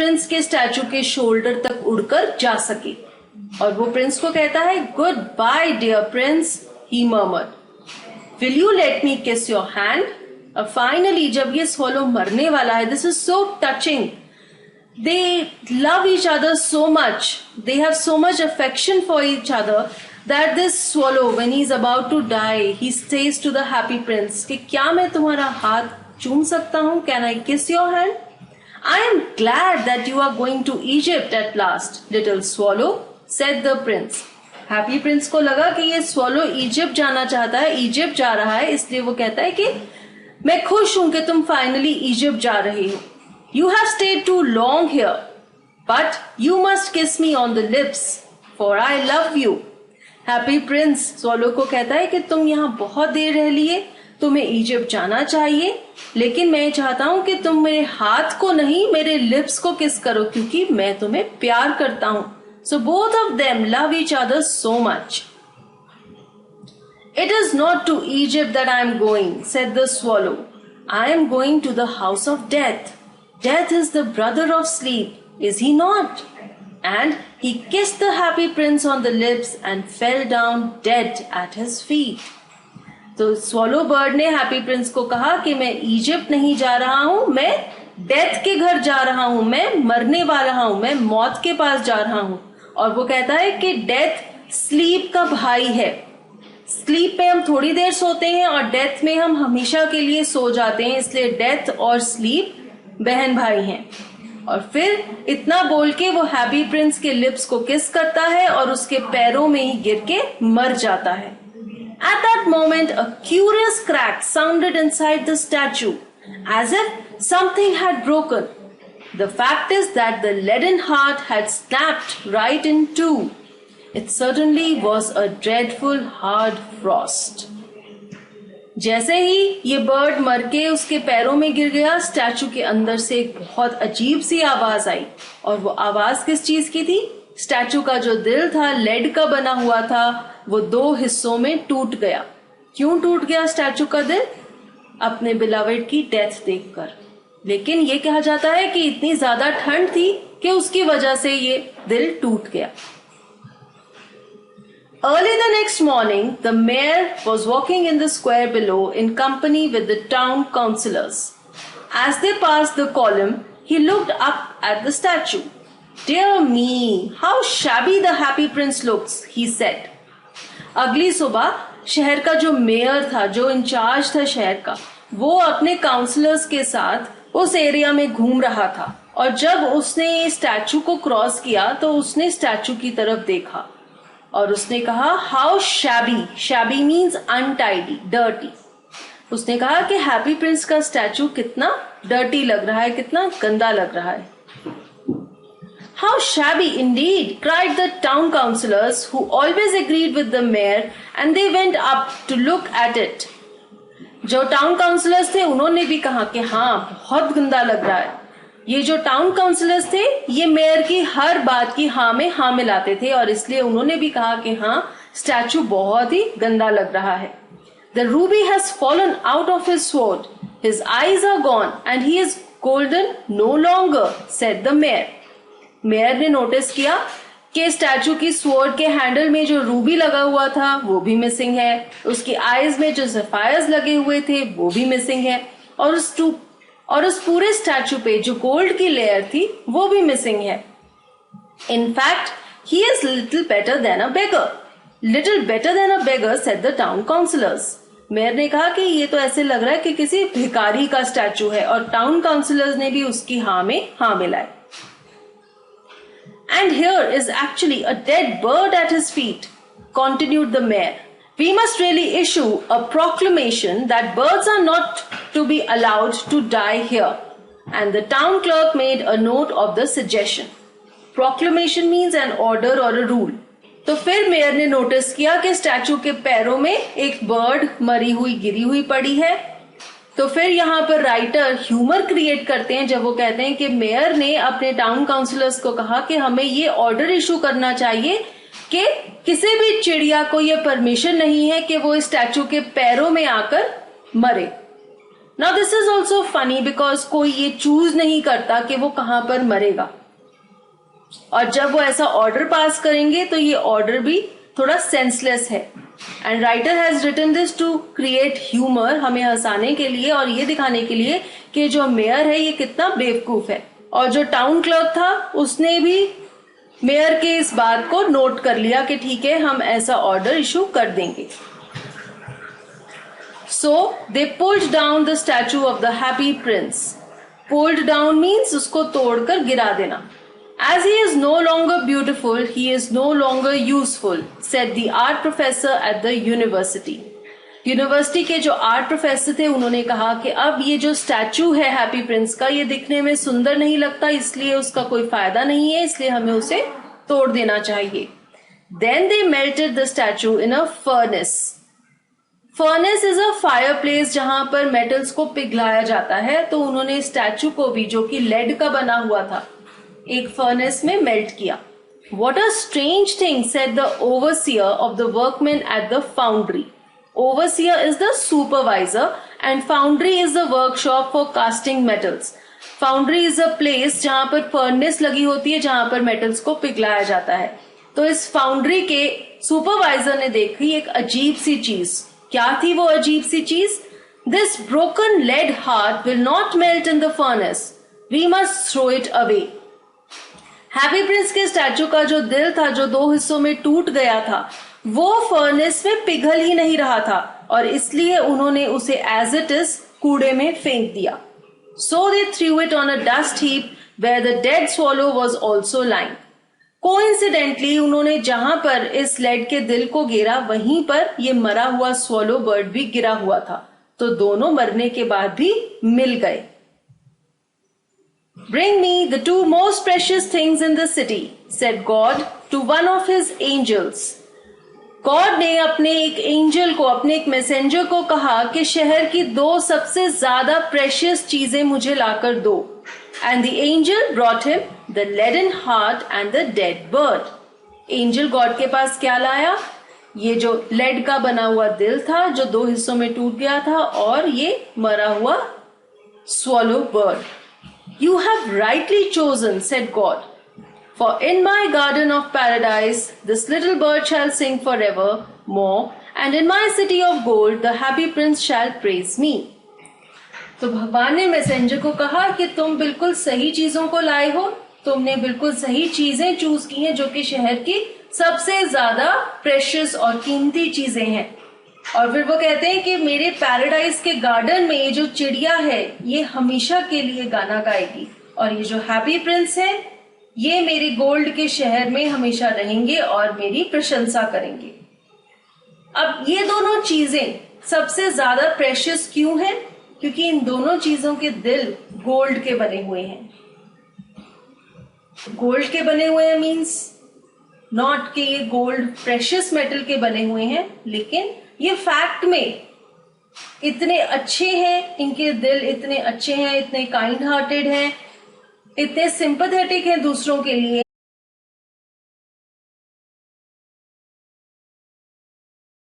Prince के statue के shoulder तक उड़कर जा सके। और वो प्रिंस को कहता है, good bye dear prince, he murmured, will you let me kiss your hand. और फाइनली जब ये स्वॉलो मरने वाला है, this is so touching, they love each other so much, they have so much affection for each other that this swallow, when he's about to die, he says to the happy prince कि क्या मैं तुम्हारा हाथ चूम सकता हूँ, can I kiss your hand? I am glad that you are going to Egypt at last, little swallow, said the prince. Happy Prince को लगा कि ये स्वॉलो इजिप्ट जाना चाहता है, इजिप्ट जा रहा है, इसलिए वो कहता है कि मैं खुश हूं कि तुम फाइनली इजिप्ट जा रहे हो। You have stayed too long here, but you must kiss me on the lips, for I love you. Happy Prince swallow को कहता है कि तुम यहाँ बहुत देर रह लिए, तुम्हें इजिप्ट जाना चाहिए, लेकिन मैं चाहता हूं कि तुम मेरे हाथ को नहीं, मेरे लिप्स को किस करो, क्योंकि मैं तुम्हें प्यार करता हूं। So both of them love each other so much. It is not to Egypt that I am going, said the swallow. I am going to the house of death. Death is the brother of sleep, is he not? And he kissed the happy prince on the lips and fell down dead at his feet. तो swallow bird ने happy Prince को कहा कि मैं Egypt नहीं जा रहा हूं, मैं डेथ के घर जा रहा हूं, मैं मरने वाला हूं, मैं मौत के पास जा रहा हूं। और वो कहता है कि डेथ स्लीप का भाई है। स्लीप में हम थोड़ी देर सोते हैं और डेथ में हम हमेशा के लिए सो जाते हैं, इसलिए डेथ और स्लीप बहन भाई हैं। और फिर इतना बोल के वो हैप्पी प्रिंस के लिप्स को किस करता है और उसके पैरों में ही गिर के मर जाता है। At that moment, a curious crack sounded inside the statue, as if something had broken. The fact is that the leaden heart had snapped right in two. It certainly was a dreadful hard frost. जैसे ही ये bird मर के उसके पैरों में गिर गया, statue के अंदर से एक बहुत अजीब सी आवाज आई। और वो आवाज किस चीज की थी? स्टैचू का जो दिल था, लेड का बना हुआ था, वो दो हिस्सों में टूट गया। क्यों टूट गया स्टैचू का दिल? अपने बिलवेड की डेथ देखकर। लेकिन ये कहा जाता है कि इतनी ज्यादा ठंड थी कि उसकी वजह से ये दिल टूट गया। Early the next morning, the mayor was walking in the square below in company with the town councillors. As they passed the column, he looked up at the statue. Dear me, how shabby the happy prince looks, he said. अगली सुबह शहर का जो mayor था, जो in charge था शहर का, वो अपने काउंसलर्स के साथ उस एरिया में घूम रहा था। और जब उसने स्टैचू को क्रॉस किया तो उसने स्टैचू की तरफ देखा और उसने कहा, how shabby, shabby means untidy, dirty. उसने कहा कि हैप्पी प्रिंस का स्टैचू कितना डर्टी लग रहा है, कितना गंदा लग रहा है। How shabby indeed, cried the town councillors, who always agreed with the mayor, and they went up to look at it. जो टाउन काउंसलर्स थे उन्होंने भी कहा कि हाँ, बहुत गंदा लग रहा है। ये जो टाउन काउंसलर्स थे, ये मेयर की हर बात की हाँ में हाँ मिलाते थे और इसलिए उन्होंने भी कहा कि हाँ, स्टैचू बहुत ही गंदा लग रहा है। The ruby has fallen out of his sword. His eyes are gone and he is golden no longer, said the mayor. Mayor ने नोटिस किया कि स्टैचू की स्वॉर्ड के हैंडल में जो रूबी लगा हुआ था वो भी मिसिंग है, उसकी आईज में जो सफायर्स लगे हुए थे वो भी मिसिंग है, और उस पूरे स्टैचू पे जो गोल्ड की लेयर थी वो भी मिसिंग है। In fact he is little better than a beggar, little better than a beggar, said the town councillors. Mayor ने कहा कि ये तो ऐसे लग रहा है कि किसी भिखारी का स्टैचू है, और टाउन काउंसलर्स ने भी उसकी हाँ में हाँ मिलाई। And here is actually a dead bird at his feet, continued the mayor. We must really issue a proclamation that birds are not to be allowed to die here. And the town clerk made a note of the suggestion. Proclamation means an order or a rule. तो फिर mayor ने notice किया कि statue के पैरों में एक bird मरी हुई गिरी हुई पड़ी है। तो फिर यहाँ पर राइटर ह्यूमर क्रिएट करते हैं जब वो कहते हैं कि मेयर ने अपने टाउन काउंसलर्स को कहा कि हमें ये ऑर्डर इशू करना चाहिए कि किसी भी चिड़िया को ये परमिशन नहीं है कि वो इस स्टैचू के पैरों में आकर मरे। Now this is also funny because कोई ये चूज नहीं करता कि वो कहां पर मरेगा, और जब वो ऐसा ऑर्डर पास करेंगे तो ये ऑर्डर भी थोड़ा सेंसलेस है. And writer has written this to create humour, हमें हंसाने के लिए और ये दिखाने के लिए कि जो मेयर है ये कितना बेवकूफ है. और जो टाउन क्लर्क था उसने भी मेयर के इस बात को नोट कर लिया कि ठीक है हम ऐसा ऑर्डर इशू कर देंगे. So they pulled down the statue of the Happy Prince. Pulled down means उसको तोड़कर गिरा देना. As he is no longer beautiful, he is no longer useful, said the art professor at the university. University के जो art professor थे उन्होंने कहा कि अब ये जो स्टैचू है हैप्पी प्रिंस का ये दिखने में सुंदर नहीं लगता, इसलिए उसका कोई फायदा नहीं है, इसलिए हमें उसे तोड़ देना चाहिए. Then they melted the statue in a furnace. Furnace is a fire place जहां पर मेटल्स को पिघलाया जाता है. तो उन्होंने स्टैचू को भी, जो कि लेड का बना हुआ था, एक फर्नेस में मेल्ट किया. What a strange thing, said the overseer of the workmen at the foundry. Overseer is the supervisor and foundry is the workshop for casting metals. Foundry is a place जहां पर furnace लगी होती है, जहां पर metals को पिघलाया जाता है. तो इस फाउंड्री के सुपरवाइजर ने देखी एक अजीब सी चीज. क्या थी वो अजीब सी चीज? This broken lead heart will not melt in the furnace. We must throw it away. Happy Prince के स्टैचू का जो दिल था, जो दो हिस्सों में टूट गया था, वो फर्नेस में पिघल ही नहीं रहा था और इसलिए उन्होंने उसे एज इट इज कूड़े में फेंक दिया. So they threw it on a dust heap where the dead swallow was also lying. Coincidentally उन्होंने जहां पर इस लेड के दिल को गिरा वहीं पर ये मरा हुआ स्वॉलो बर्ड भी गिरा हुआ था. तो दोनों मरने के बाद भी मिल गए. Bring me the two most precious things in the city, said God to one of his angels. God ने अपने एक एंजल को, अपने एक मैसेंजर को कहा कि शहर की दो सबसे ज्यादा प्रेशियस चीजें मुझे लाकर दो. And the angel brought him the leaden heart and the dead bird. Angel God के पास क्या लाया? ये जो लेड का बना हुआ दिल था, जो दो हिस्सों में टूट गया था, और ये मरा हुआ swallow bird. You have rightly chosen, said God. For in my garden of paradise, this little bird shall sing forevermore, and in my city of gold, the happy prince shall praise me. तो भगवान ने messenger को कहा कि तुम बिल्कुल सही चीजों को लाए हो, तुमने बिल्कुल सही चीजें चूज की हैं, जो कि शहर की सबसे ज्यादा प्रेशियस और कीमती चीजें हैं. और फिर वो कहते हैं कि मेरे पैराडाइज के गार्डन में ये जो चिड़िया है ये हमेशा के लिए गाना गाएगी, और ये जो हैप्पी प्रिंस है ये मेरे गोल्ड के शहर में हमेशा रहेंगे और मेरी प्रशंसा करेंगे. अब ये दोनों चीजें सबसे ज्यादा प्रेशियस क्यों हैं? क्योंकि इन दोनों चीजों के दिल गोल्ड के बने हुए हैं. गोल्ड के बने हुए हैं मीन्स नॉट कि ये गोल्ड प्रेशियस मेटल के बने हुए हैं, लेकिन ये फैक्ट में इतने अच्छे हैं, इनके दिल इतने अच्छे हैं, इतने काइंड हार्टेड हैं, इतने सिंपैथेटिक हैं दूसरों के लिए